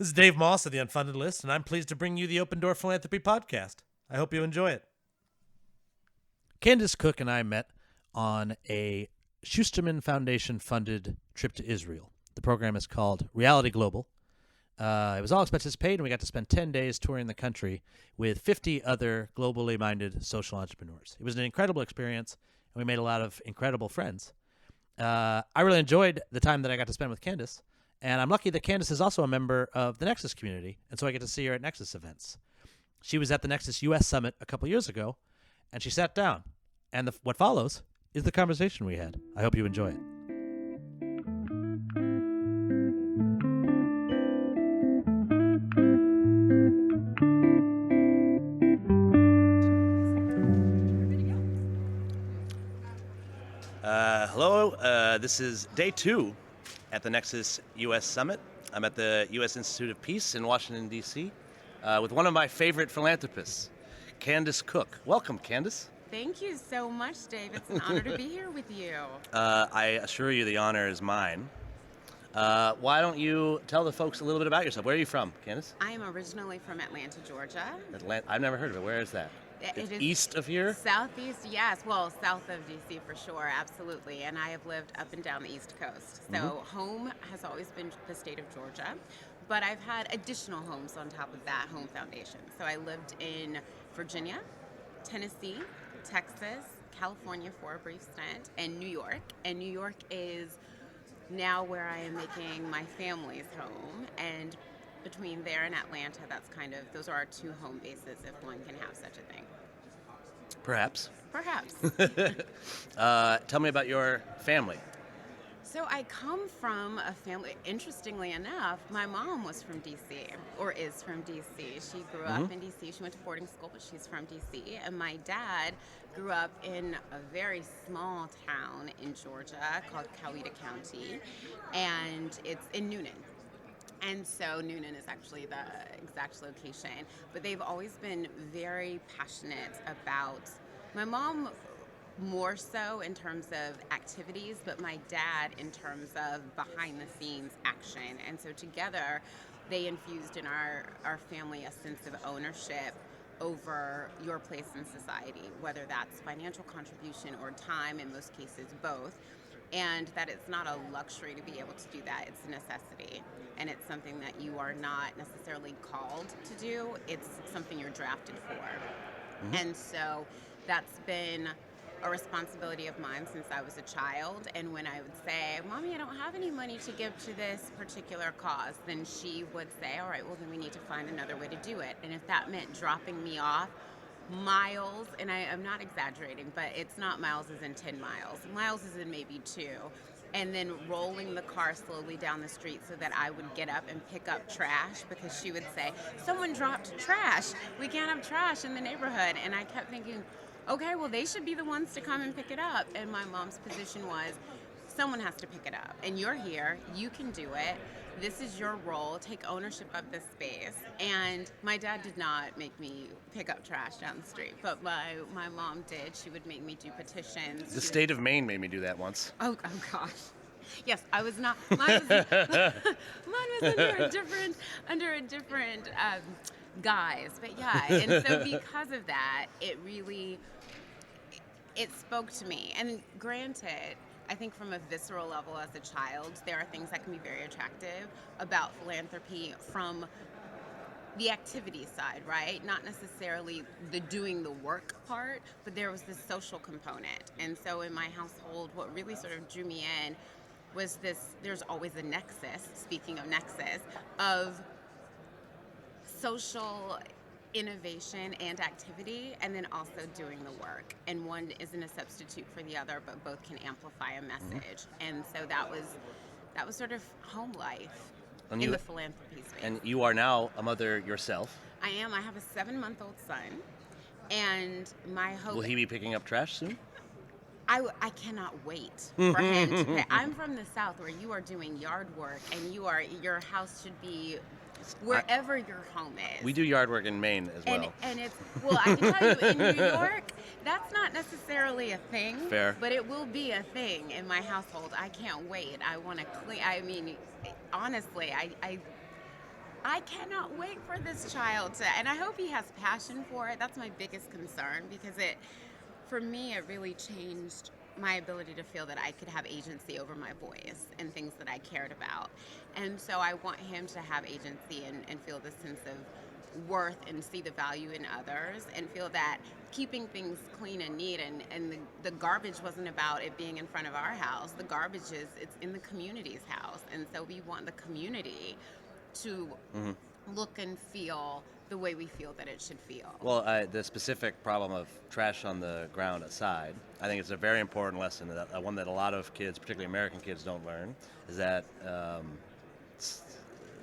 This is Dave Moss of the Unfunded List, and I'm pleased to bring you the Open Door Philanthropy Podcast. I hope you enjoy it. Candice Cook and I met on a Schusterman Foundation-funded trip to Israel. The program is called Reality Global. It was all expenses paid, and we got to spend 10 days touring the country with 50 other globally minded social entrepreneurs. It was an incredible experience, and we made a lot of incredible friends. I really enjoyed the time that I got to spend with Candice, and I'm lucky that Candice is also a member of the Nexus community, and so I get to see her at Nexus events. She was at the Nexus U.S. Summit a couple years ago, and she sat down, and what follows is the conversation we had. I hope you enjoy it. Hello, this is day 2 at the Nexus U.S. Summit. I'm at the U.S. Institute of Peace in Washington, D.C., with one of my favorite philanthropists, Candice Cook. Welcome, Candice. Thank you so much, Dave. It's an honor to be here with you. I assure you the honor is mine. Why don't you tell the folks a little bit about yourself? Where are you from, Candice? I am originally from Atlanta, Georgia. I've never heard of it. Where is that? It's east of here? Southeast, yes. Well, south of D.C. for sure, absolutely. And I have lived up and down the East Coast. So home has always been the state of Georgia. But I've had additional homes on top of that home foundation. So I lived in Virginia, Tennessee, Texas, California for a brief stint, and New York. And New York is now where I am making my family's home. And between there and Atlanta, those are our 2 home bases, if one can have such a thing. Perhaps. Perhaps. Tell me about your family. So I come from a family, interestingly enough, my mom was from D.C., or is from D.C. She grew up in D.C. She went to boarding school, but she's from D.C. And my dad grew up in a very small town in Georgia called Coweta County, and it's in Noonan. And so Noonan is actually the exact location. But they've always been very passionate about, my mom more so in terms of activities, but my dad in terms of behind the scenes action. And so together they infused in our family a sense of ownership over your place in society, whether that's financial contribution or time, in most cases both. And that it's not a luxury to be able to do that, it's a necessity. And it's something that you are not necessarily called to do, it's something you're drafted for. And so that's been a responsibility of mine since I was a child. And when I would say, Mommy, I don't have any money to give to this particular cause, then she would say, all right, well then we need to find another way to do it. And if that meant dropping me off miles, and I'm not exaggerating, but it's not miles as in 10 miles. Miles as in maybe 2. And then rolling the car slowly down the street so that I would get up and pick up trash, because she would say, someone dropped trash. We can't have trash in the neighborhood. And I kept thinking, okay, well, they should be the ones to come and pick it up. And my mom's position was, someone has to pick it up. And you're here. You can do it. This is your role. Take ownership of this space. And my dad did not make me pick up trash down the street, but my mom did. She would make me do petitions. The state of Maine made me do that once. Oh gosh. Yes, I was not. Mine was under a different guise. But yeah, and so because of that, it spoke to me. And granted, I think from a visceral level as a child, there are things that can be very attractive about philanthropy from the activity side, right? Not necessarily the doing the work part, but there was this social component. And so in my household, what really sort of drew me in was there's always a nexus, speaking of nexus, of social innovation and activity, and then also doing the work. And one isn't a substitute for the other, but both can amplify a message. And so that was sort of home life in the philanthropy space. And you are now a mother yourself. I am. I have a 7-month-old son, and my hope... Will he be picking up trash soon? I cannot wait for him to pay. I'm from the South, where you are doing yard work, and your house should be wherever your home is. We do yard work in Maine as well. And it's, well, I can tell you, in New York, that's not necessarily a thing. Fair. But it will be a thing in my household. I can't wait. I want to clean. I mean, honestly, I cannot wait for this child and I hope he has passion for it. That's my biggest concern because for me, it really changed my ability to feel that I could have agency over my voice and things that I cared about. And so I want him to have agency and feel this sense of worth and see the value in others and feel that keeping things clean and neat and the garbage wasn't about it being in front of our house. The garbage it's in the community's house. And so we want the community to look and feel the way we feel that it should feel. Well, the specific problem of trash on the ground aside, I think it's a very important lesson, one that a lot of kids, particularly American kids, don't learn, is that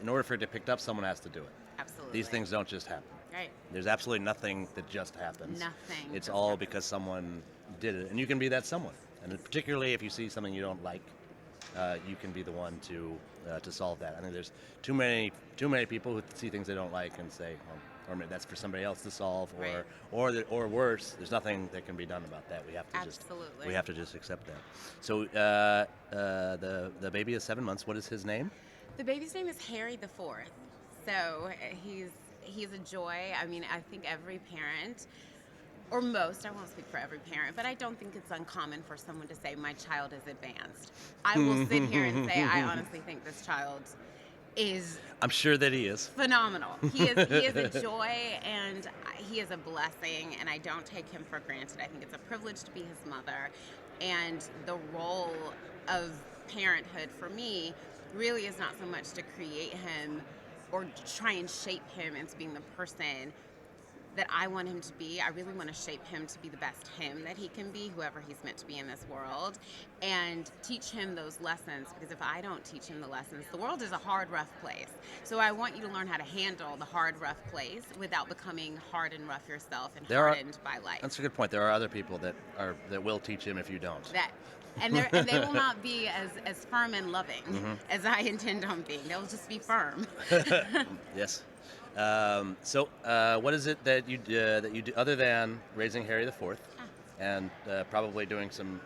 in order for it to be picked up, someone has to do it. Absolutely. These things don't just happen. Right. There's absolutely nothing that just happens. Nothing. It's all because someone did it, and you can be that someone. And particularly if you see something you don't like, you can be the one to solve that. I think there's too many people who see things they don't like and say, well, or maybe that's for somebody else to solve, Right. or worse, there's nothing that can be done about that. We have to Absolutely. just accept that. So the baby is 7 months. What is his name? The baby's name is Harry the Fourth. So he's a joy. I mean, I think every parent, or most, I won't speak for every parent, but I don't think it's uncommon for someone to say, my child is advanced. I will sit here and say, I honestly think this child is... I'm sure that he is. Phenomenal. He is a joy and he is a blessing, and I don't take him for granted. I think it's a privilege to be his mother, and the role of parenthood for me really is not so much to create him or try and shape him into being the person that I want him to be. I really want to shape him to be the best him that he can be, whoever he's meant to be in this world, and teach him those lessons, because if I don't teach him the lessons, the world is a hard, rough place. So I want you to learn how to handle the hard, rough place without becoming hard and rough yourself and hardened by life. That's a good point. There are other people that will teach him if you don't. And they will not be as firm and loving as I intend on being. They'll just be firm. Yes. So what is it that you do other than raising Harry the Fourth, and probably doing some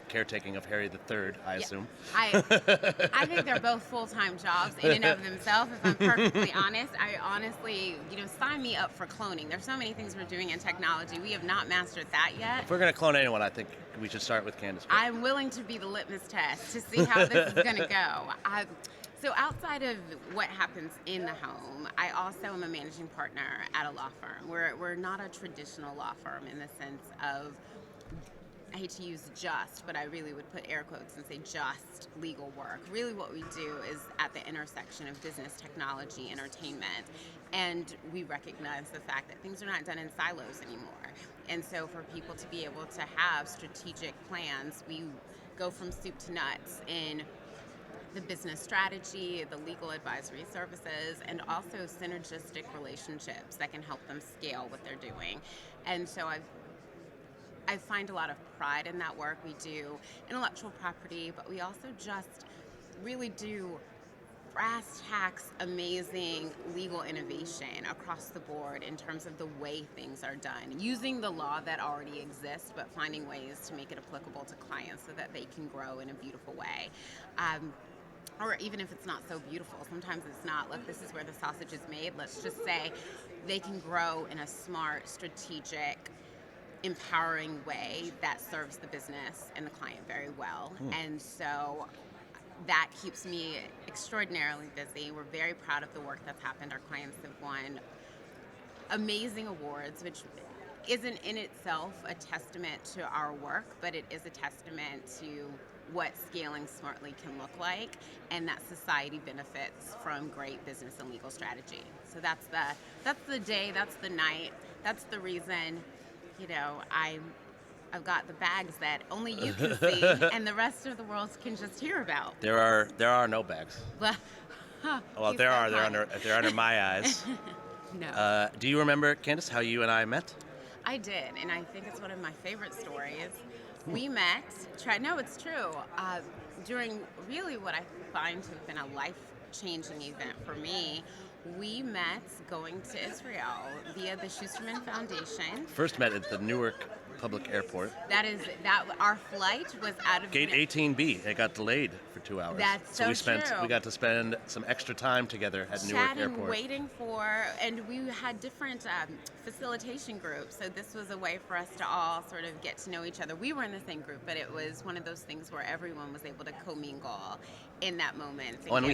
caretaking of Harry the Third, I assume? I think they're both full-time jobs in and of themselves. If I'm perfectly honest, I honestly, sign me up for cloning. There's so many things we're doing in technology. We have not mastered that yet. If we're going to clone anyone, I think we should start with Candice Cook. I'm willing to be the litmus test to see how this is going to go. So outside of what happens in the home, I also am a managing partner at a law firm. We're not a traditional law firm in the sense of, I hate to use just, but I really would put air quotes and say just legal work. Really what we do is at the intersection of business, technology, entertainment, and we recognize the fact that things are not done in silos anymore. And so for people to be able to have strategic plans, we go from soup to nuts in the business strategy, the legal advisory services, and also synergistic relationships that can help them scale what they're doing. And so I find a lot of pride in that work. We do intellectual property, but we also just really do brass tacks, amazing legal innovation across the board in terms of the way things are done, using the law that already exists, but finding ways to make it applicable to clients so that they can grow in a beautiful way. Or even if it's not so beautiful, sometimes it's not. Look, this is where the sausage is made. Let's just say they can grow in a smart, strategic, empowering way that serves the business and the client very well. And so that keeps me extraordinarily busy. We're very proud of the work that's happened. Our clients have won amazing awards, which isn't in itself a testament to our work, but it is a testament to what scaling smartly can look like, and that society benefits from great business and legal strategy. So that's the day, that's the night, that's the reason, I've got the bags that only you can see and the rest of the world can just hear about. There are no bags. Well, there are. They're under my eyes. No. Do you remember, Candice, how you and I met? I did, and I think it's one of my favorite stories. We met, no, it's true, during really what I find to have been a life-changing event for me. We met going to Israel via the Schusterman Foundation. First met at the Newark public airport. That our flight was out of Gate 18B. It got delayed for 2 hours. That's we true. We got to spend some extra time together at Newark Chatting, Airport. waiting and we had different facilitation groups. So this was a way for us to all sort of get to know each other. We were in the same group, but it was one of those things where everyone was able to commingle in that moment. And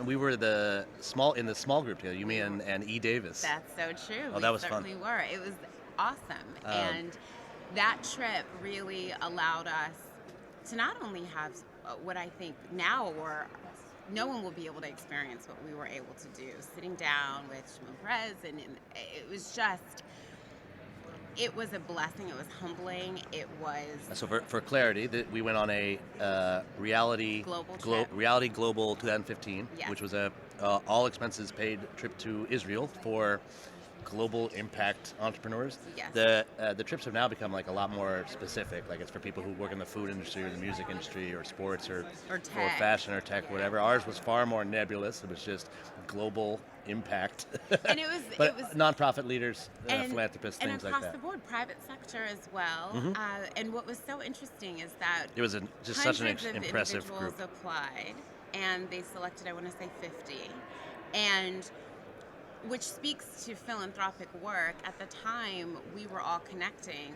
we were in the small group together. You, me, and E. Davis. That's so true. Oh, that was fun. We certainly were. It was awesome. And that trip really allowed us to not only have what I think now no one will be able to experience what we were able to do, sitting down with Shimon Perez, and it was a blessing. It was humbling. It was... So for clarity, we went on a Reality Global 2015, yes. which was a all expenses paid trip to Israel for global impact entrepreneurs. Yes. The trips have now become like a lot more specific. Like it's for people who work in the food industry or the music industry or sports or tech. Or fashion or tech, whatever. Ours was far more nebulous. It was just global impact. And it was nonprofit leaders, philanthropists, and things like across that. the board, private sector as well. Mm-hmm. And what was so interesting is that it was just such an impressive individuals group. Applied, and they selected, I want to say, 50, and which speaks to philanthropic work. At the time, we were all connecting.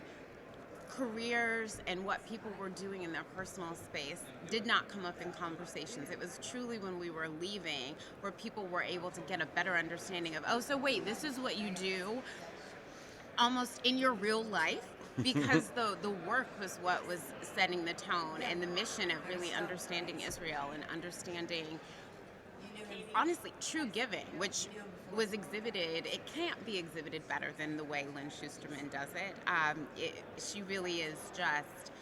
Careers and what people were doing in their personal space did not come up in conversations. It was truly when we were leaving where people were able to get a better understanding of, oh, so wait, this is what you do almost in your real life, because the work was what was setting the tone, and the mission of really understanding Israel and understanding, honestly, true giving, which was exhibited. It can't be exhibited better than the way Lynn Schusterman does it. She really is just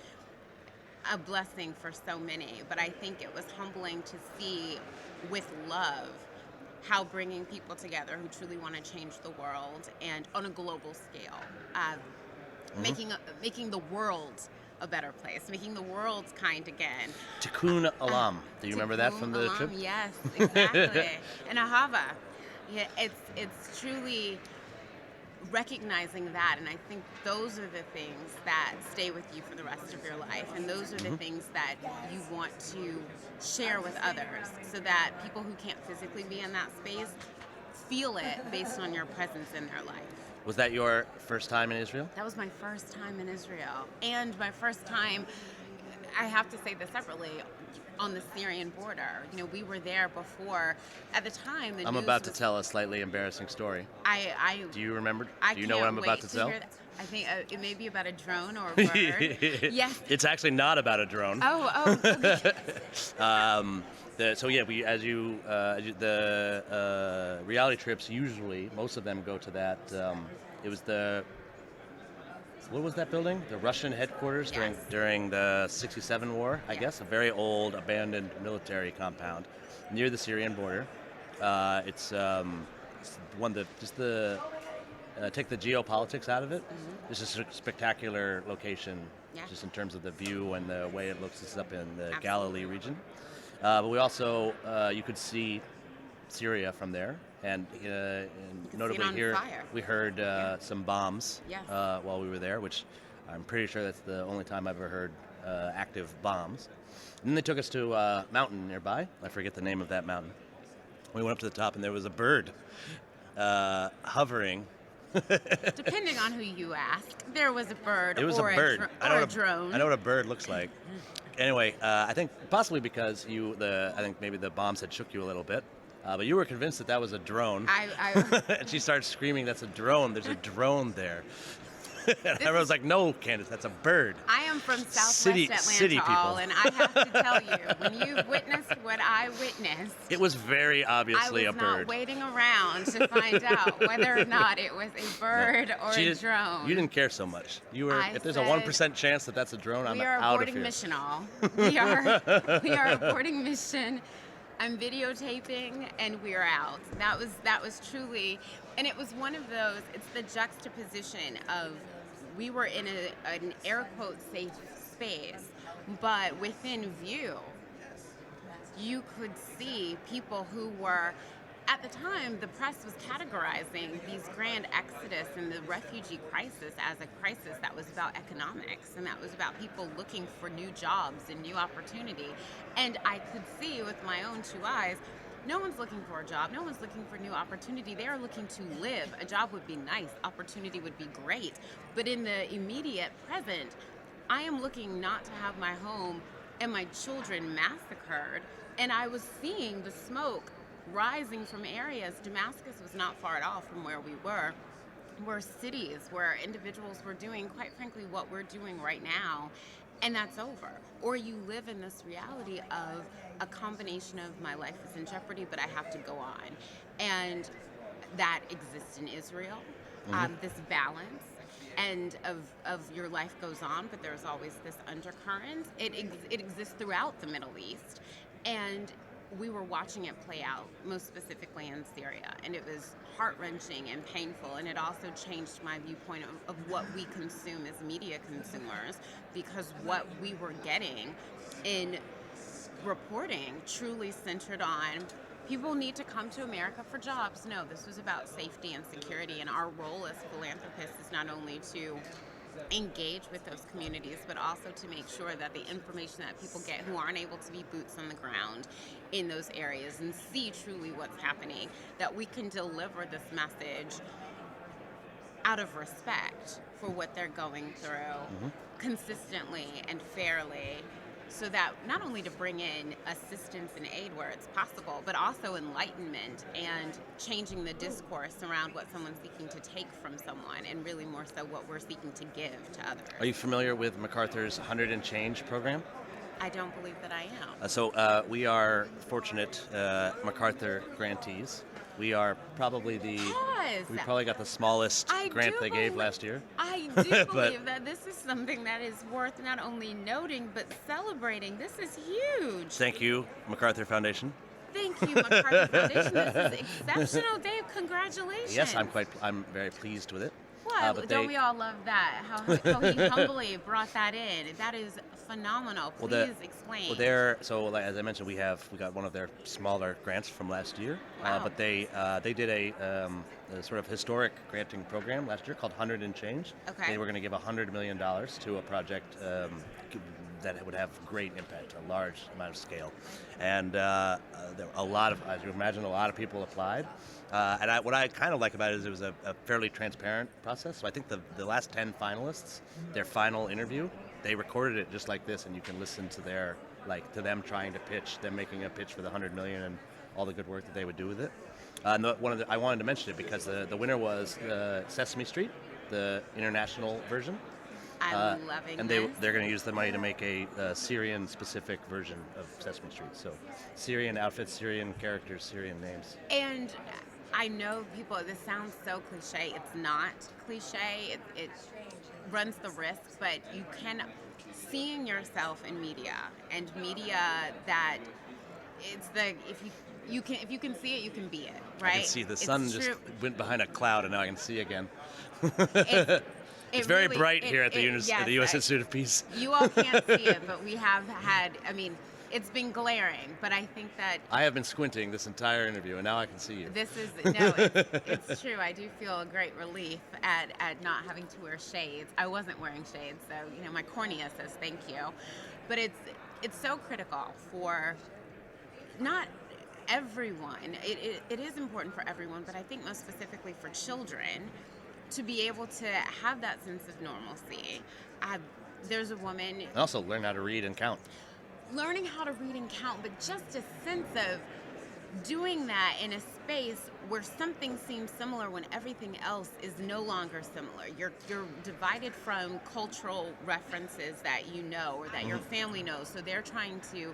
a blessing for so many. But I think it was humbling to see with love how bringing people together who truly want to change the world and on a global scale, making the world a better place, making the world kind again. Tikkun Olam. Do you remember that from the trip? Yes, exactly. And Ahava. Yeah, it's truly recognizing that, and I think those are the things that stay with you for the rest of your life, and those are the things that you want to share with others, so that people who can't physically be in that space feel it based on your presence in their life. Was that your first time in Israel? That was my first time in Israel, and my first time, I have to say this separately, on the Syrian border. You know, we were there before. At the time, I'm about to tell a slightly embarrassing story. Do you remember? Do you know what I'm about to tell? I think it may be about a drone or a bird. Yes. It's actually not about a drone. Oh. The reality trips, usually, most of them go to that. It was what was that building? The Russian headquarters during the '67 war, I guess. A very old, abandoned military compound near the Syrian border. It's one that take the geopolitics out of it. It's just a spectacular location, just in terms of the view and the way it looks. It's up in the Galilee region. But we also, you could see Syria from there. And notably here, we heard some bombs while we were there, which I'm pretty sure that's the only time I've ever heard active bombs. And then they took us to a mountain nearby. I forget the name of that mountain. We went up to the top, and there was a bird hovering. Depending on who you ask, there was a bird. It was or a bird. Or a drone. I know what a bird looks like. Anyway, I think possibly because I think maybe the bombs had shook you a little bit. But you were convinced that was a drone. And she started screaming, "That's a drone. There's a drone there." And everyone's like, "No, Candice, that's a bird." I am from Southwest Atlanta, and I have to tell you, when you witnessed what I witnessed, it was very obviously a bird. I was not waiting around to find out whether or not it was a bird or a drone. You didn't care so much. You were. If there's a 1% chance that that's a drone, I'm out of here. We are aborting mission. I'm videotaping, and we're out. That was truly, and it was one of those. It's the juxtaposition of we were in an air quote safe space, but within view, you could see people who were at the time, the press was categorizing these grand exodus and the refugee crisis as a crisis that was about economics and that was about people looking for new jobs and new opportunity. And I could see with my own two eyes, no one's looking for a job. No one's looking for new opportunity. They are looking to live. A job would be nice. Opportunity would be great. But in the immediate present, I am looking not to have my home and my children massacred. And I was seeing the smoke rising from areas. Damascus was not far at all from where we were cities where individuals were doing, quite frankly, what we're doing right now, and that's over. Or you live in this reality of a combination of my life is in jeopardy, but I have to go on. And that exists in Israel, this balance. And of your life goes on, but there's always this undercurrent. It exists throughout the Middle East. And we were watching it play out, most specifically in Syria, and it was heart-wrenching and painful, and it also changed my viewpoint of what we consume as media consumers, because what we were getting in reporting truly centered on people need to come to America for jobs. No, this was about safety and security, and our role as philanthropists is not only to engage with those communities, but also to make sure that the information that people get who aren't able to be boots on the ground in those areas and see truly what's happening, that we can deliver this message out of respect for what they're going through consistently and fairly, so that not only to bring in assistance and aid where it's possible, but also enlightenment and changing the discourse around what someone's seeking to take from someone, and really more so what we're seeking to give to others. Are you familiar with MacArthur's 100 and Change program? I don't believe that I am. We are fortunate MacArthur grantees. We are probably we probably got the smallest grant they gave last year. I do believe that this is something that is worth not only noting, but celebrating. This is huge. Thank you, MacArthur Foundation. Thank you, MacArthur Foundation. This is exceptional, Dave. Congratulations. Yes, I'm very pleased with it. What? Don't we all love that? How he humbly brought that in. That is phenomenal. Please explain. So as I mentioned, we got one of their smaller grants from last year. Wow. But they did a sort of historic granting program last year called 100 and Change. Okay. They were going to give $100 million to a project that would have great impact, a large amount of scale. And there were as you imagine, a lot of people applied. What I kind of like about it is it was a fairly transparent process. So I think the last 10 finalists, their final interview, they recorded it just like this, and you can listen to to them trying to pitch, them making a pitch for the $100 million and all the good work that they would do with it. I wanted to mention it because the winner was Sesame Street, the international version. I'm loving and this. they're going to use the money to make a Syrian-specific version of Sesame Street. So Syrian outfits, Syrian characters, Syrian names. And I know this sounds so cliche. It's not cliche. It runs the risk, but you can, seeing yourself in media, and media that if you can see it, you can be it, right? I can see the sun just went behind a cloud, and now I can see again. It's very really, bright here at the U.S. Institute of Peace. You all can't see it, but we have had, it's been glaring, but I think that... I have been squinting this entire interview, and now I can see you. It's true. I do feel a great relief at not having to wear shades. I wasn't wearing shades, so, my cornea says thank you. But it's so critical for not everyone. It is important for everyone, but I think most specifically for children, to be able to have that sense of normalcy. There's a woman... And also learn how to read and count. Learning how to read and count, but just a sense of doing that in a space where something seems similar when everything else is no longer similar. You're divided from cultural references that you know or that your family knows, so they're trying to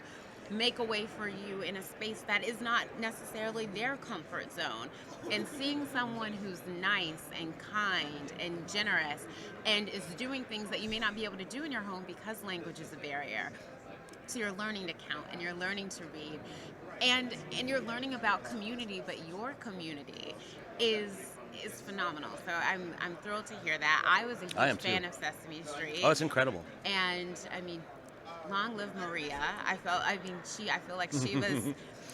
make a way for you in a space that is not necessarily their comfort zone. And seeing someone who's nice and kind and generous and is doing things that you may not be able to do in your home because language is a barrier. So you're learning to count and you're learning to read and you're learning about community, but your community is phenomenal. So I'm thrilled to hear that. I was a huge fan of Sesame Street. Oh, it's incredible. And long live Maria. I feel like she was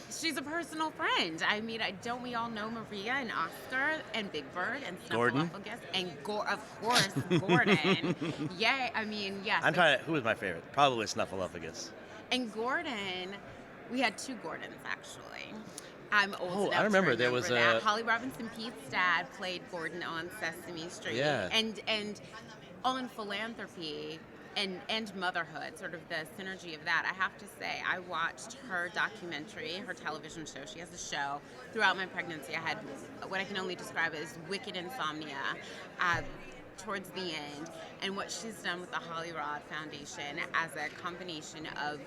She's a personal friend. I mean, don't we all know Maria and Oscar and Big Bird and Gordon? Snuffleupagus and of course Gordon. Yay! I mean, yes. I'm trying to. Who was my favorite? Probably Snuffleupagus. And Gordon, we had two Gordons actually. I'm old enough I remember to there was that. Holly Robinson Pete's dad played Gordon on Sesame Street. Yeah. And on philanthropy and motherhood, sort of the synergy of that. I have to say, I watched her documentary, her television show. She has a show. Throughout my pregnancy, I had what I can only describe as wicked insomnia towards the end. And what she's done with the Holly Rod Foundation as a combination of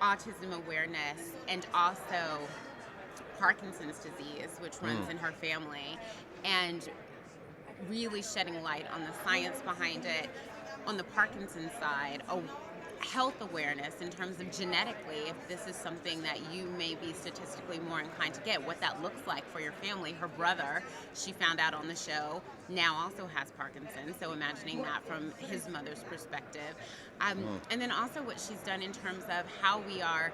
autism awareness and also Parkinson's disease, which runs in her family, and really shedding light on the science behind it. On the Parkinson's side, health awareness in terms of genetically, if this is something that you may be statistically more inclined to get, what that looks like for your family. Her brother, she found out on the show, now also has Parkinson's, so imagining that from his mother's perspective. And then also what she's done in terms of how we are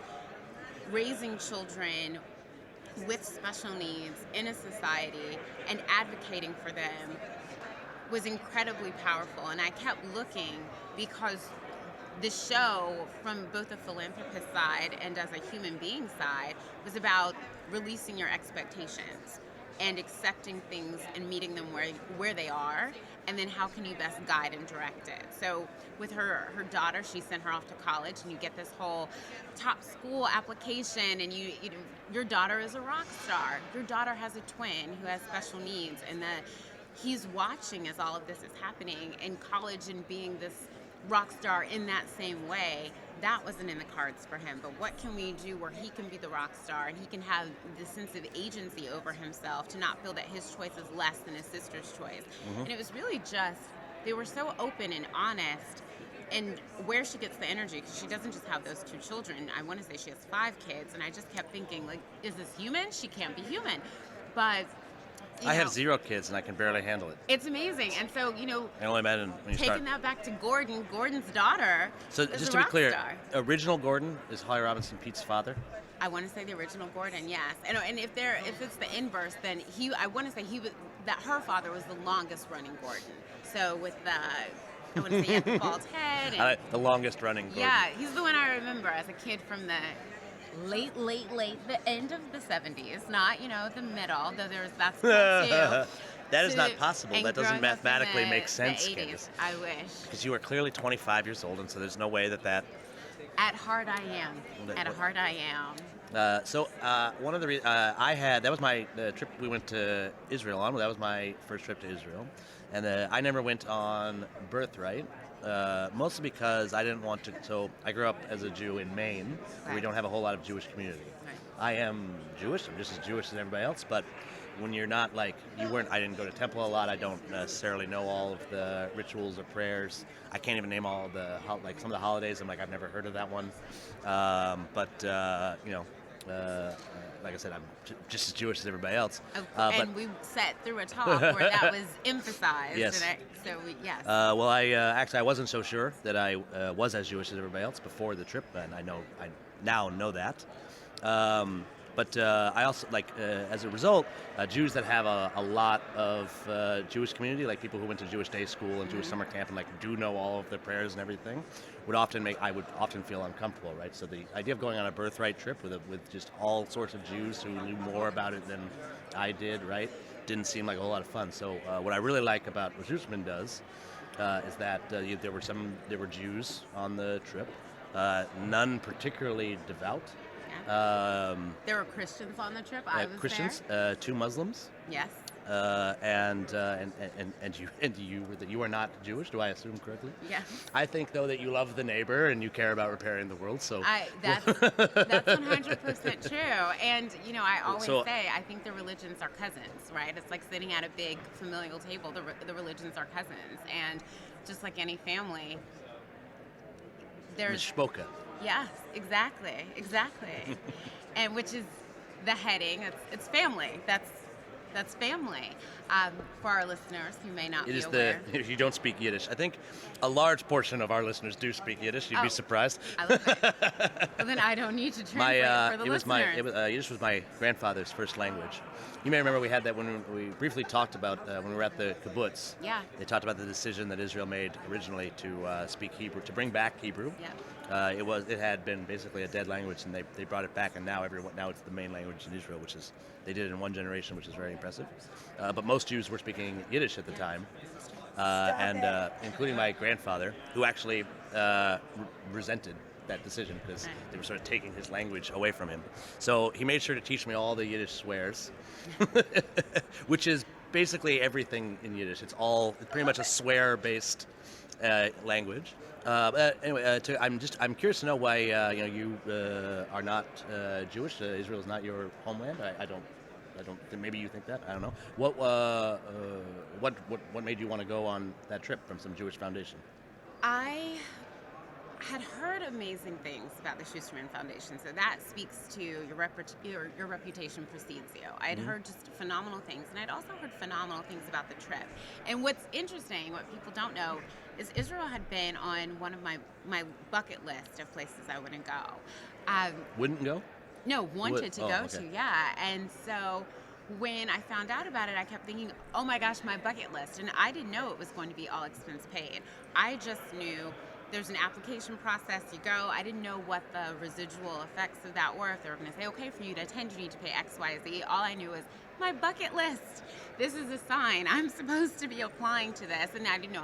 raising children with special needs in a society and advocating for them was incredibly powerful. And I kept looking because the show, from both a philanthropist side and as a human being side, was about releasing your expectations and accepting things and meeting them where they are, and then how can you best guide and direct it. So with her daughter, she sent her off to college, and you get this whole top school application, and you your daughter is a rock star. Your daughter has a twin who has special needs, and he's watching as all of this is happening in college and being this rock star in that same way. That wasn't in the cards for him. But what can we do where he can be the rock star and he can have the sense of agency over himself to not feel that his choice is less than his sister's choice? And it was really just, they were so open and honest. And where she gets the energy, because she doesn't just have those two children. I want to say she has 5 kids. And I just kept thinking, like, is this human? She can't be human. But I have 0 kids, and I can barely handle it. It's amazing. And so, I only imagine when you taking that back to Gordon's daughter. So is just a to be rock clear, star. original Gordon is Holly Robinson Pete's father. I want to say the original Gordon, yes. And if it's the inverse, then I want to say that her father was the longest running Gordon. So with I want to say the bald head. And, The longest running Gordon. yeah, he's the one I remember as a kid from the late, the end of the 70s, not, the middle, though that's cool too. That is not possible. And That doesn't growing up in mathematically make sense, the 80s, Candice. I wish. Because you are clearly 25 years old, and so there's no way that... At heart, I am. At heart, I am. So one of the that was my trip we went to Israel on. That was my first trip to Israel, and I never went on Birthright, mostly because I didn't want to. So I grew up as a Jew in Maine, where we don't have a whole lot of Jewish community. Right. I am Jewish. I'm just as Jewish as everybody else, but when you're not I didn't go to temple a lot. I don't necessarily know all of the rituals or prayers. I can't even name all of some of the holidays. I'm like, I've never heard of that one. Like I said, I'm just as Jewish as everybody else. And we sat through a talk where that was emphasized. Yes. Yes. I wasn't so sure that I was as Jewish as everybody else before the trip, and I now know that. But I also, as a result, Jews that have a lot of Jewish community, like people who went to Jewish day school and Jewish summer camp and do know all of the prayers and everything, I would often feel uncomfortable, right? So the idea of going on a Birthright trip with just all sorts of Jews who knew more about it than I did, right, didn't seem like a whole lot of fun. So what I really like about what Jusman does is that there were Jews on the trip, none particularly devout. There were Christians on the trip. I was Christians, there. 2 Muslims. Yes. And you are not Jewish. Do I assume correctly? Yes. I think though that you love the neighbor and you care about repairing the world. So that's 100% true. And I always say I think the religions are cousins, right? It's like sitting at a big familial table. The religions are cousins, and just like any family, there's Mishpoka. Yes, exactly. And which is the heading. It's family. That's That's family. For our listeners who may not It be is aware. if you don't speak Yiddish. I think a large portion of our listeners do speak Yiddish. You'd be surprised. I love it. Well, then I don't need to translate it for the listeners. Yiddish was my grandfather's first language. You may remember we had that when we briefly talked about when we were at the kibbutz. Yeah. They talked about the decision that Israel made originally to speak Hebrew, to bring back Hebrew. Yeah. It had been basically a dead language, and they brought it back, and now it's the main language in Israel, which is they did it in one generation, which is very impressive. But most Jews were speaking Yiddish at the time, and including my grandfather, who actually resented that decision because they were sort of taking his language away from him. So he made sure to teach me all the Yiddish swears, which is basically everything in Yiddish. It's pretty much a swear-based language. Anyway, I'm curious to know why you are not Jewish. Israel is not your homeland. I don't. Maybe you think that. I don't know. What made you want to go on that trip from some Jewish foundation? I had heard amazing things about the Schusterman Foundation, so that speaks to your reputation precedes you. I had heard just phenomenal things, and I'd also heard phenomenal things about the trip. And what's interesting, what people don't know, is Israel had been on one of my bucket list of places I wouldn't go. Wouldn't go? No, wanted to go okay. to, yeah. And so when I found out about it, I kept thinking, oh my gosh, my bucket list. And I didn't know it was going to be all expense paid. I just knew there's an application process, you go. I didn't know what the residual effects of that were. If they were going to say, okay, for you to attend, you need to pay X, Y, Z. All I knew was my bucket list. This is a sign. I'm supposed to be applying to this. And I didn't know,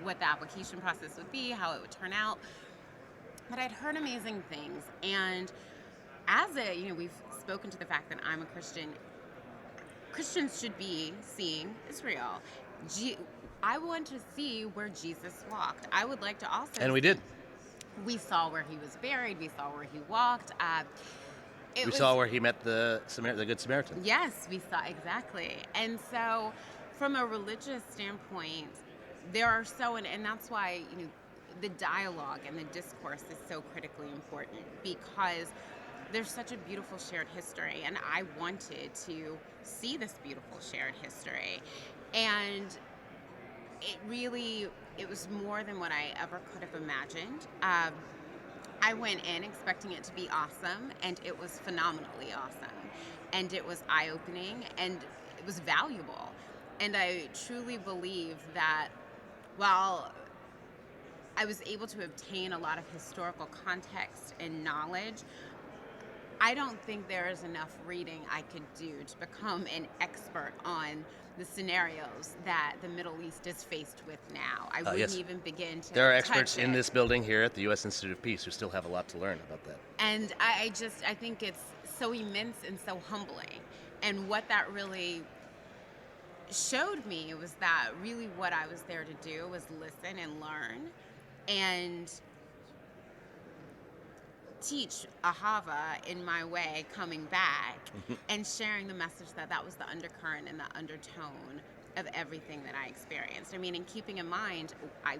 what the application process would be, how it would turn out. But I'd heard amazing things. And we've spoken to the fact that I'm a Christian. Christians should be seeing Israel. I want to see where Jesus walked. I would like to also. And we did. We saw where he was buried. We saw where he walked. We saw where he met the Good Samaritan. Yes, we saw exactly. And so, from a religious standpoint, there are and that's why the dialogue and the discourse is so critically important, because there's such a beautiful shared history, and I wanted to see this beautiful shared history. And it was more than what I ever could have imagined. I went in expecting it to be awesome, and it was phenomenally awesome. And it was eye-opening, and it was valuable. And I truly believe that while I was able to obtain a lot of historical context and knowledge, I don't think there is enough reading I could do to become an expert on the scenarios that the Middle East is faced with now. I wouldn't even begin to. There are experts in this building here at the U.S. Institute of Peace who still have a lot to learn about that. And I think it's so immense and so humbling. And what that really showed me was that really what I was there to do was listen and learn and teach Ahava in my way coming back and sharing the message that was the undercurrent and the undertone of everything that I experienced. I mean, and keeping in mind,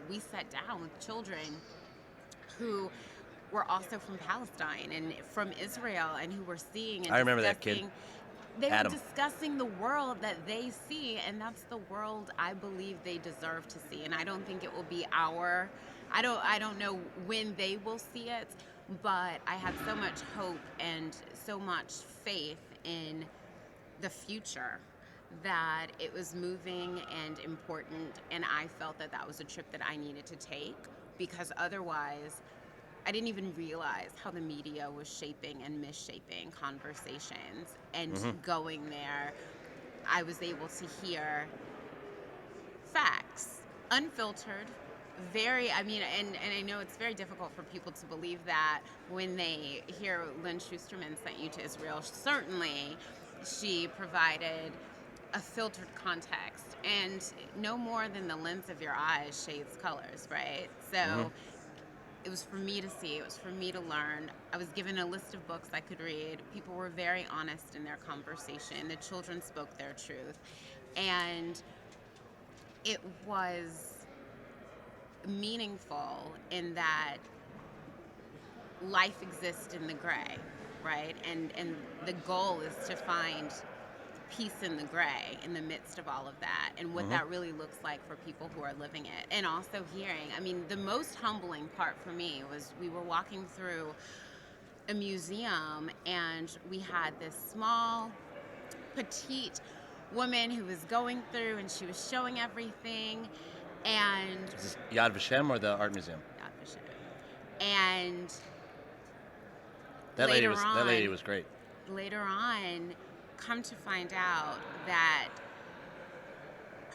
we sat down with children who were also from Palestine and from Israel and who were seeing and I remember that kid. They Adam. were discussing the world that they see, and that's the world I believe they deserve to see. And I don't think it will be I don't know when they will see it, but I had so much hope and so much faith in the future that it was moving and important, and I felt that was a trip that I needed to take, because otherwise I didn't even realize how the media was shaping and misshaping conversations. And going there, I was able to hear facts, unfiltered, and I know it's very difficult for people to believe that when they hear Lynn Schusterman sent you to Israel. Certainly, she provided a filtered context, and no more than the lens of your eyes shades colors, right? So it was for me to see, it was for me to learn. I was given a list of books I could read. People were very honest in their conversation. The children spoke their truth. And it was meaningful in that life exists in the gray, right? And the goal is to find peace in the gray in the midst of all of that, and what that really looks like for people who are living it. And also hearing, I mean, the most humbling part for me was we were walking through a museum, and we had this small, petite woman who was going through, and she was showing everything, and... Is this Yad Vashem or the art museum? Yad Vashem. And that lady was great. Later on, come to find out that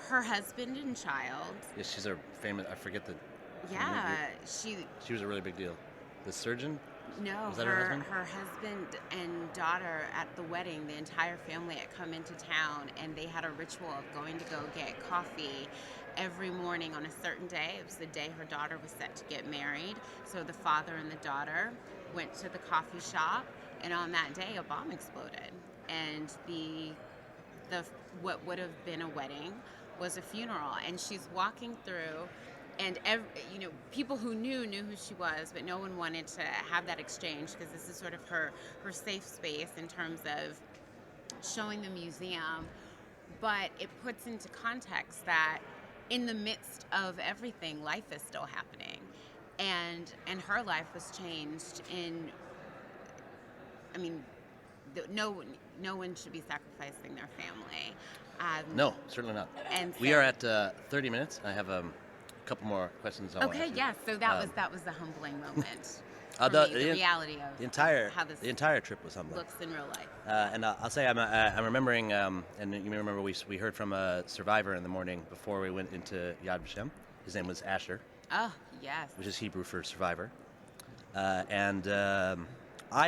her husband and child... Yeah, she's a famous... I forget the... Yeah, she was a really big deal. The surgeon? No, Was that her husband and daughter at the wedding, the entire family had come into town, and they had a ritual of going to go get coffee every morning on a certain day. It was the day her daughter was set to get married. So the father and the daughter went to the coffee shop, and on that day a bomb exploded. And the what would have been a wedding was a funeral. And she's walking through, and people who knew who she was, but no one wanted to have that exchange, because this is sort of her safe space in terms of showing the museum. But it puts into context that in the midst of everything, life is still happening, and her life was changed. No one should be sacrificing their family. No, certainly not. And we are at 30 minutes. I have a couple more questions. Okay, yes. So that was the humbling moment. The reality of how this the entire trip was humbling. Looks in real life. And I'll say I'm remembering, and you may remember we heard from a survivor in the morning before we went into Yad Vashem. His name was Asher. Oh, yes. Which is Hebrew for survivor. I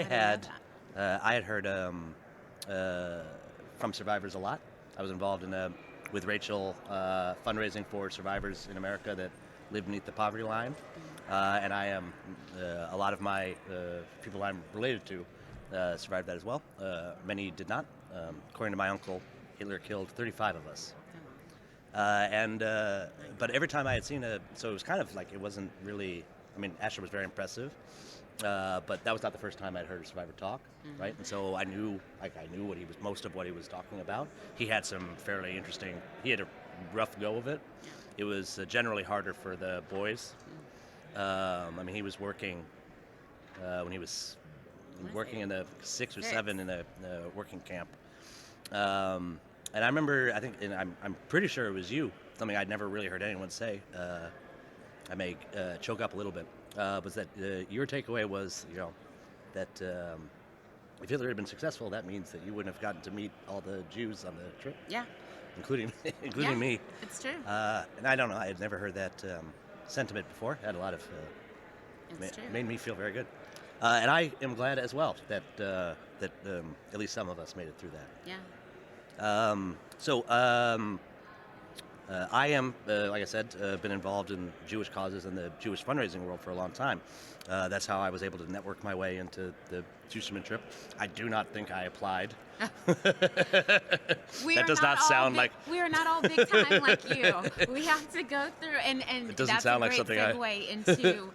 had heard from survivors a lot. I was involved with Rachel fundraising for survivors in America that live beneath the poverty line. And I am, a lot of my people I'm related to survived that as well. Many did not. According to my uncle, Hitler killed 35 of us. But every time I had seen so it was kind of like, it wasn't really, Asher was very impressive, but that was not the first time I'd heard a survivor talk, right? And so I knew most of what he was talking about. He had some fairly interesting, he had a rough go of it. It was generally harder for the boys. He was working when he was working in the 6 or 7 in a working camp. And I remember, I'm pretty sure it was you, something I'd never really heard anyone say. I may choke up a little bit. Was that your takeaway was, that if Hitler had been successful, that means that you wouldn't have gotten to meet all the Jews on the trip. Yeah. Including me. It's true. And I don't know, I had never heard that sentiment before. It had a lot of, made me feel very good. And I am glad as well that at least some of us made it through that. Yeah. I am, like I said, been involved in Jewish causes and the Jewish fundraising world for a long time. That's how I was able to network my way into the Schusterman trip. I do not think I applied. That does not sound like... We are not all big time like you. We have to go through, and it doesn't that's sound a like great something segue into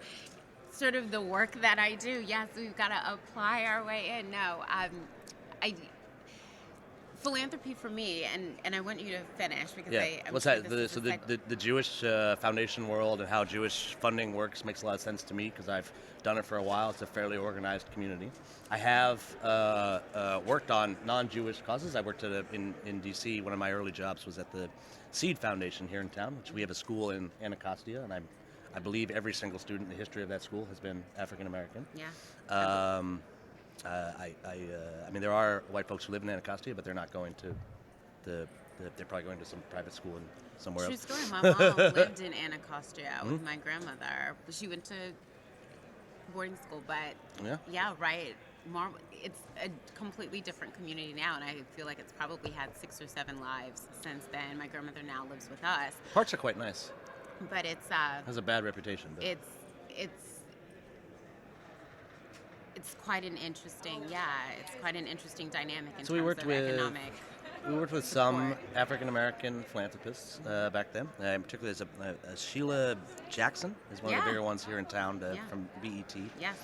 sort of the work that I do. Yes, we've got to apply our way in. No, philanthropy for me, and I want you to finish because what's that? The Jewish Foundation world and how Jewish funding works makes a lot of sense to me because I've done it for a while. It's a fairly organized community. I have worked on non-Jewish causes. I worked in D.C. One of my early jobs was at the Seed Foundation here in town, which we have a school in Anacostia, and I believe every single student in the history of that school has been African American. Yeah. There are white folks who live in Anacostia, but they're not going to they're probably going to some private school somewhere else. True story. My mom lived in Anacostia with my grandmother. She went to boarding school, but right. It's a completely different community now, and I feel like it's probably had 6 or 7 lives since then. My grandmother now lives with us. Parts are quite nice, but it's has a bad reputation. But. It's quite an interesting, dynamic in so terms of economic. We worked with some African American philanthropists back then. Particularly, there's a Sheila Jackson is one of the bigger ones here in town from BET. Yes.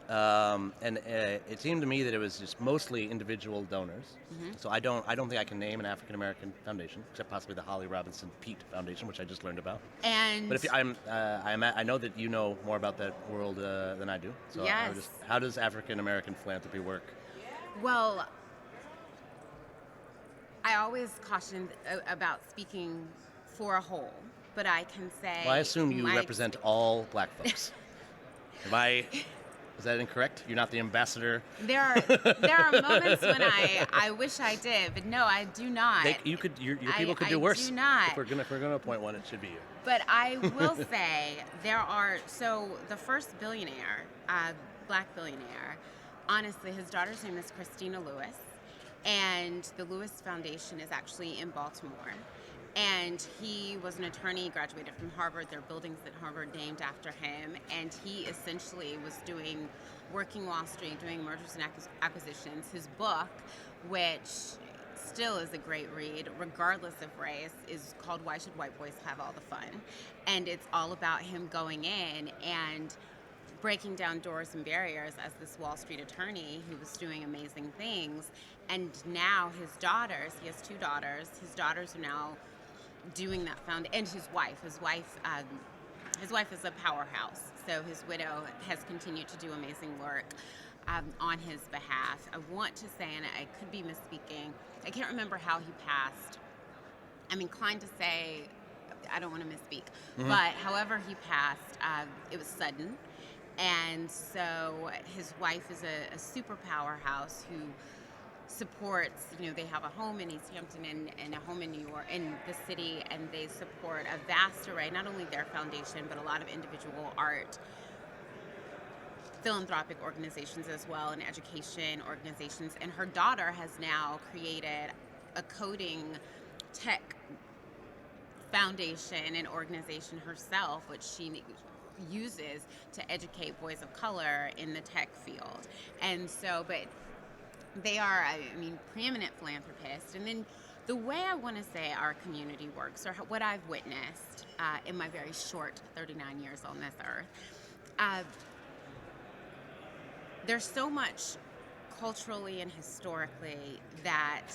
It seemed to me that it was just mostly individual donors. So I don't think I can name an African American foundation except possibly the Holly Robinson Peete Foundation, which I just learned about. And But if I know that you know more about that world than I do. So Yes. how does African American philanthropy work? well, I always caution about speaking for a whole, but I can say. Well, I assume you my represent all black folks. Is that incorrect? You're not the ambassador? There are moments when I wish I did, but no, I do not. Your people could do worse. I do not. If we're gonna appoint one, it should be you. But I will say the first billionaire, black billionaire, honestly, his daughter's name is Christina Lewis, and the Lewis Foundation is actually in Baltimore. And he was an attorney, graduated from Harvard. There are buildings at Harvard named after him. And he essentially was working Wall Street, doing mergers and acquisitions. His book, which still is a great read, regardless of race, is called Why Should White Boys Have All the Fun? And it's all about him going in and breaking down doors and barriers as this Wall Street attorney who was doing amazing things. And now his daughters, he has two daughters, his daughters are now doing that and his wife is a powerhouse. So his widow has continued to do amazing work on his behalf. I want to say, and I could be misspeaking, I can't remember how he passed. I'm inclined to say, I don't want to misspeak, but however he passed, it was sudden. And so his wife is a super powerhouse who supports, they have a home in East Hampton and a home in New York, in the city, and they support a vast array, not only their foundation, but a lot of individual art, philanthropic organizations as well, and education organizations. And her daughter has now created a coding tech foundation and organization herself, which she uses to educate boys of color in the tech field. And so, but they are, preeminent philanthropists. And then the way I want to say our community works, or what I've witnessed in my very short 39 years on this earth, there's so much culturally and historically that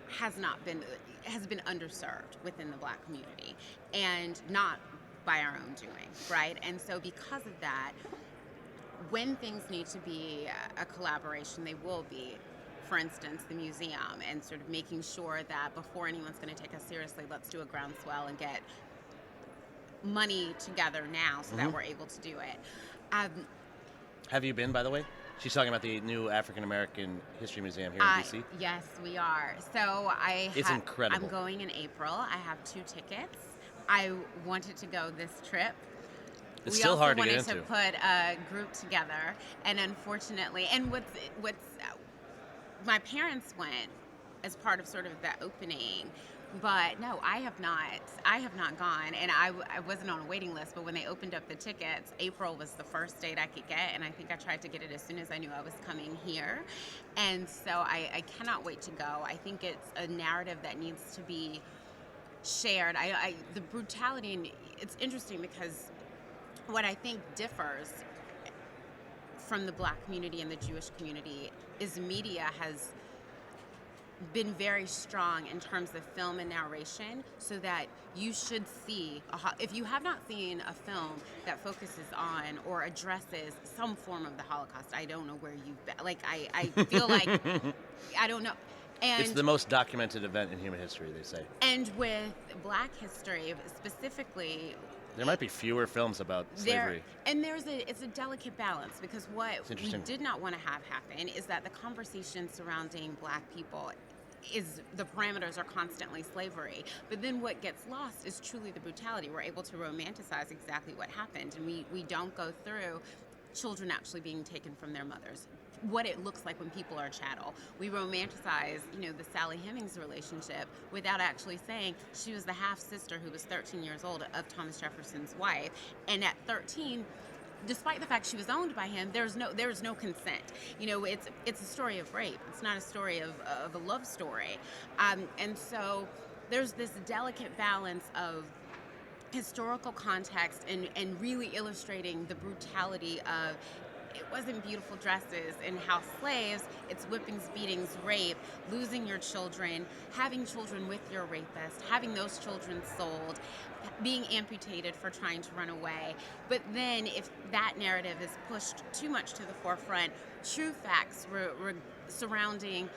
has been underserved within the black community, and not by our own doing, right? And so because of that, when things need to be a collaboration, they will be. For instance, the museum, and sort of making sure that before anyone's going to take us seriously, let's do a groundswell and get money together now so that we're able to do it. Have you been, by the way? She's talking about the new African American History Museum here in D.C. Yes, we are. So It's incredible. I'm going in April. I have 2 tickets. I wanted to go this trip. It's still hard to get into. into. We also wanted to put a group together, and unfortunately, and what's my parents went as part of sort of that opening, but no, I have not gone, and I wasn't on a waiting list, but when they opened up the tickets, April was the first date I could get, and I think I tried to get it as soon as I knew I was coming here, and so I cannot wait to go. I think it's a narrative that needs to be shared. The brutality, and it's interesting because what I think differs from the black community and the Jewish community is media has been very strong in terms of film and narration, so that you should see, if you have not seen a film that focuses on or addresses some form of the Holocaust, I don't know where you've been. Like, I feel like, I don't know. And it's the most documented event in human history, they say. And with black history specifically, there might be fewer films about slavery. It's a delicate balance, because what we did not want to have happen is that the conversation surrounding black people the parameters are constantly slavery. But then what gets lost is truly the brutality. We're able to romanticize exactly what happened, and we don't go through children actually being taken from their mothers, what it looks like when people are chattel. We romanticize, the Sally Hemings relationship without actually saying she was the half-sister who was 13 years old of Thomas Jefferson's wife. And at 13, despite the fact she was owned by him, there's no consent. It's a story of rape. It's not a story of a love story. And so there's this delicate balance of historical context and really illustrating the brutality of it wasn't beautiful dresses and house slaves. It's whippings, beatings, rape, losing your children, having children with your rapist, having those children sold, being amputated for trying to run away. But then if that narrative is pushed too much to the forefront, true facts surrounding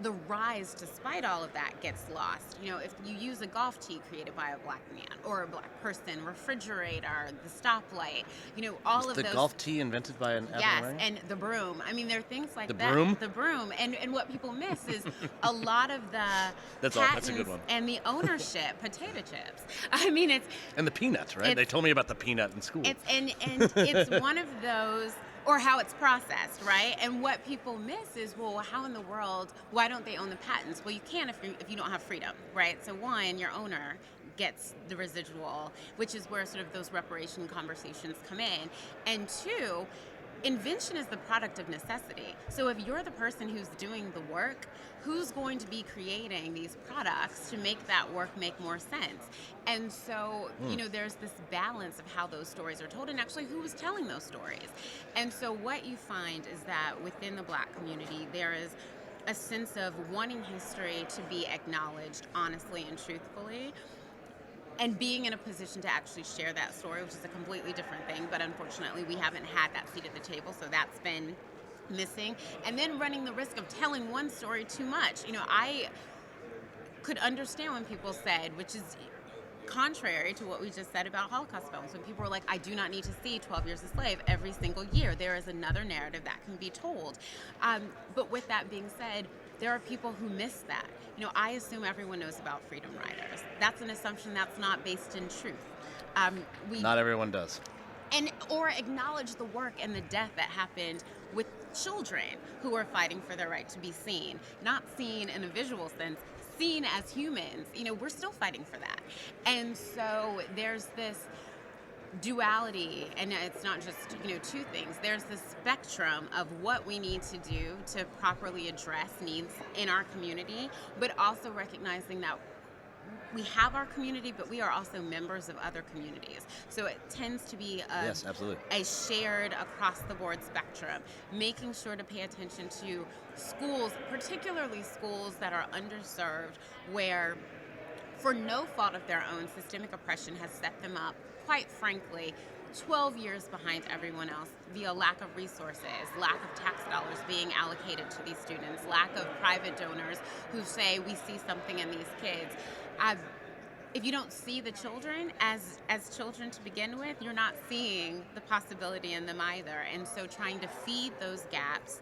the rise despite all of that gets lost. You know, if you use a golf tee created by a black man or a black person, refrigerator, the stoplight, you know, all Was of the those. golf tee invented by an African Yes, American? and the broom. I mean, there are things like The that. broom? The broom. And what people miss is a lot of the That's patents a good one. and the ownership, potato chips. I mean, it's And the peanut, right? They told me about the peanut in school. and it's one of those, or how it's processed, right? And what people miss is, well, how in the world, why don't they own the patents? Well, you can if you don't have freedom, right? So one, your owner gets the residual, which is where sort of those reparation conversations come in. And two, invention is the product of necessity. So if you're the person who's doing the work, who's going to be creating these products to make that work make more sense? And so, you know, there's this balance of how those stories are told and actually who is telling those stories. And so what you find is that within the Black community, there is a sense of wanting history to be acknowledged honestly and truthfully, and being in a position to actually share that story, which is a completely different thing, but unfortunately we haven't had that seat at the table, so that's been missing. And then running the risk of telling one story too much. You know, I could understand when people said, which is contrary to what we just said about Holocaust films, when people were like, I do not need to see 12 Years a Slave every single year. There is another narrative that can be told. But with that being said, there are people who miss that. You know, I assume everyone knows about freedom riders. That's an assumption that's not based in truth. Not everyone does. Or acknowledge the work and the death that happened with children who are fighting for their right to be seen. Not seen in a visual sense, seen as humans. You know, we're still fighting for that. And so there's this duality, and it's not just, you know, two things. There's the spectrum of what we need to do to properly address needs in our community, but also recognizing that we have our community, but we are also members of other communities. So it tends to be Yes, absolutely. a shared across-the-board spectrum, making sure to pay attention to schools, particularly schools that are underserved, where for no fault of their own, systemic oppression has set them up, quite frankly, 12 years behind everyone else via lack of resources, lack of tax dollars being allocated to these students, lack of private donors who say, we see something in these kids. If you don't see the children as children to begin with, you're not seeing the possibility in them either. And so trying to feed those gaps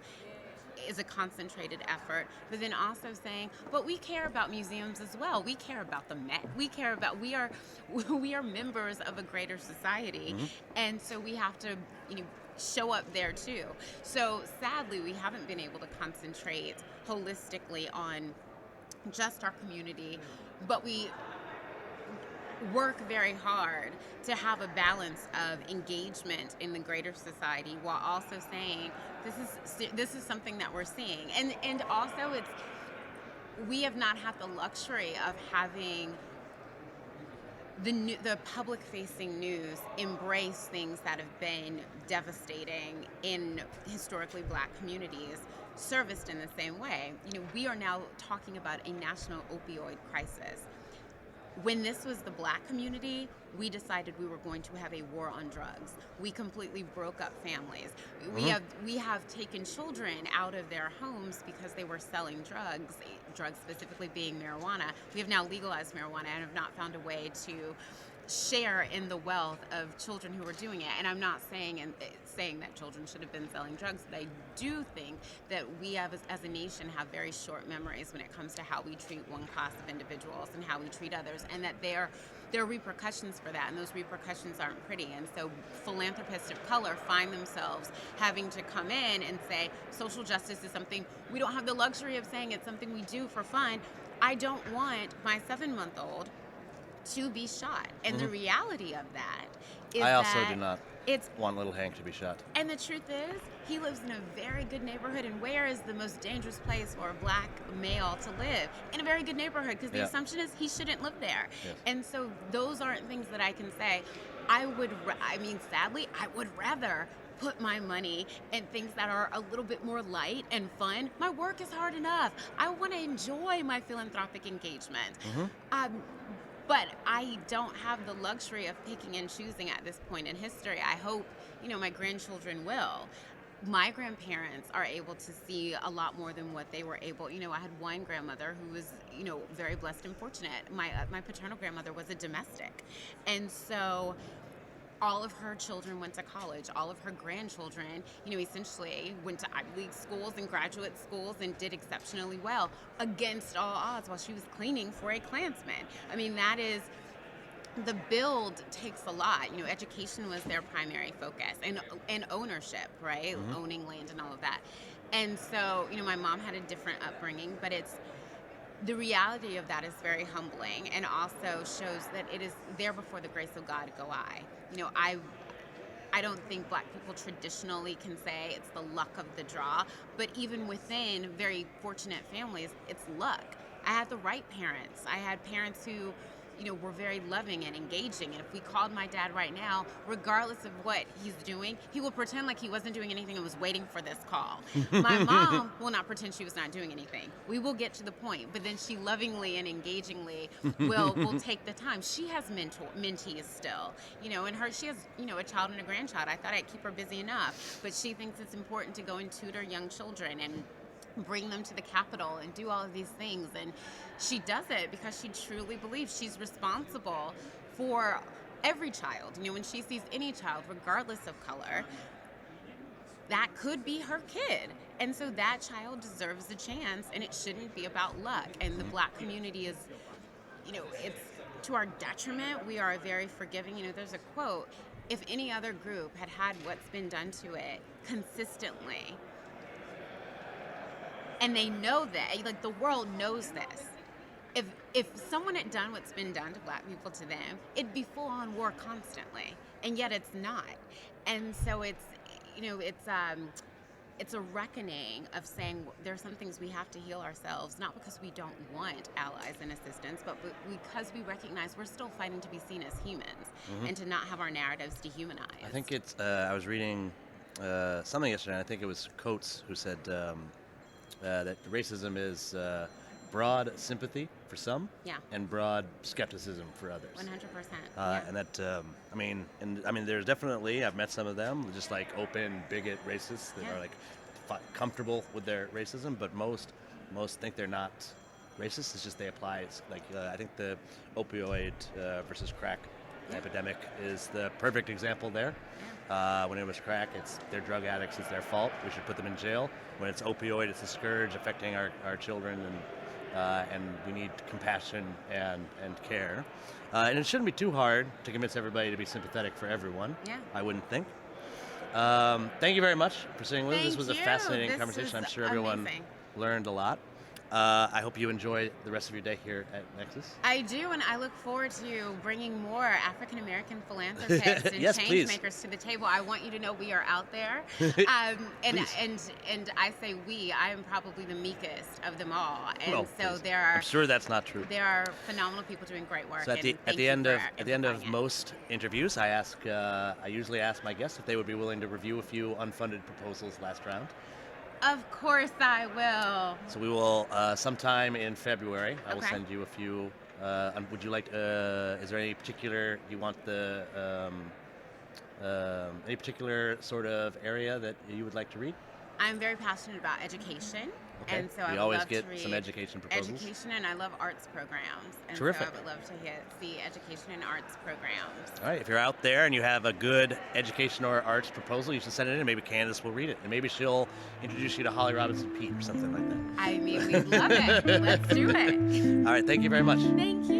is a concentrated effort, but then also saying, but we care about museums as well. We care about the Met. We are members of a greater society, and so we have to, you know, show up there too. So sadly, we haven't been able to concentrate holistically on just our community, but we work very hard to have a balance of engagement in the greater society while also saying this is something that we're seeing, and also we have not had the luxury of having the public-facing news embrace things that have been devastating in historically Black communities, serviced in the same way. You know, we are now talking about a national opioid crisis. When this was the Black community, we decided we were going to have a war on drugs. We completely broke up families. We have taken children out of their homes because they were selling drugs specifically being marijuana. We have now legalized marijuana and have not found a way to share in the wealth of children who are doing it. And I'm not saying that children should have been selling drugs, but I do think that we have, as a nation, have very short memories when it comes to how we treat one class of individuals and how we treat others, and that there are repercussions for that, and those repercussions aren't pretty. And so philanthropists of color find themselves having to come in and say, social justice is something, we don't have the luxury of saying it's something we do for fun. I don't want my 7-month-old to be shot. And the reality of that is I also do not want little Hank to be shot. And the truth is, he lives in a very good neighborhood, and where is the most dangerous place for a Black male to live? In a very good neighborhood, because the assumption is he shouldn't live there. Yes. And so those aren't things that I can say. Sadly, I would rather put my money in things that are a little bit more light and fun. My work is hard enough. I want to enjoy my philanthropic engagement. But I don't have the luxury of picking and choosing at this point in history. I hope, my grandchildren will. My grandparents are able to see a lot more than what they were able. I had one grandmother who was, very blessed and fortunate. My paternal grandmother was a domestic. And so all of her children went to college. All of her grandchildren, essentially went to Ivy League schools and graduate schools and did exceptionally well against all odds while she was cleaning for a Klansman. I mean, that is, the build takes a lot. Education was their primary focus, and ownership, right? Owning land and all of that. And so, my mom had a different upbringing, but the reality of that is very humbling, and also shows that it is there before the grace of God go I. I don't think Black people traditionally can say it's the luck of the draw, but even within very fortunate families, it's luck. I had the right parents. I had parents who, were very loving and engaging. And if we called my dad right now, regardless of what he's doing, he will pretend like he wasn't doing anything and was waiting for this call. My mom will not pretend she was not doing anything. We will get to the point, but then she lovingly and engagingly will take the time. She has mentees still, and she has, a child and a grandchild. I thought I'd keep her busy enough, but she thinks it's important to go and tutor young children and bring them to the Capitol and do all of these things. And she does it because she truly believes she's responsible for every child. When she sees any child, regardless of color, that could be her kid. And so that child deserves a chance, and it shouldn't be about luck. And the Black community is, it's to our detriment. We are very forgiving. There's a quote, if any other group had what's been done to it consistently, and they know that, like, the world knows this. If someone had done what's been done to Black people to them, it'd be full-on war constantly, and yet it's not. And so it's a reckoning of saying there's some things we have to heal ourselves, not because we don't want allies and assistance, but because we recognize we're still fighting to be seen as humans and to not have our narratives dehumanized. I think it's, I was reading something yesterday, and I think it was Coates who said that racism is broad sympathy for some, and broad skepticism for others. 100%. And that, there's definitely, I've met some of them, just like open bigot racists that are like comfortable with their racism, but most think they're not racist. It's just they apply. It's like I think the opioid versus crack epidemic is the perfect example there. When it was crack, they're drug addicts, it's their fault. We should put them in jail. When it's opioid, it's a scourge affecting our children, and we need compassion and care. And it shouldn't be too hard to convince everybody to be sympathetic for everyone. Yeah. I wouldn't think. Thank you very much for sitting with us. This was a fascinating conversation. I'm sure everyone learned a lot. I hope you enjoy the rest of your day here at Nexus. I do, and I look forward to bringing more African American philanthropists and yes, changemakers to the table. I want you to know we are out there, and I say we. I am probably the meekest of them all, and there are. I'm sure that's not true. There are phenomenal people doing great work. So at the end of most interviews, I usually ask my guests if they would be willing to review a few unfunded proposals last round. Of course I will. So we will, sometime in February, I will send you a few. Would you like, is there any particular, do you want any particular sort of area that you would like to read? I'm very passionate about education. Okay. And so I would always love get to read some education proposals. Education, and I love arts programs. And Terrific. So I would love to see education and arts programs. All right, if you're out there and you have a good education or arts proposal, you should send it in, and maybe Candice will read it. And maybe she'll introduce you to Holly Robinson Peete or something like that. I mean, we'd love it. Let's do it. All right, thank you very much. Thank you.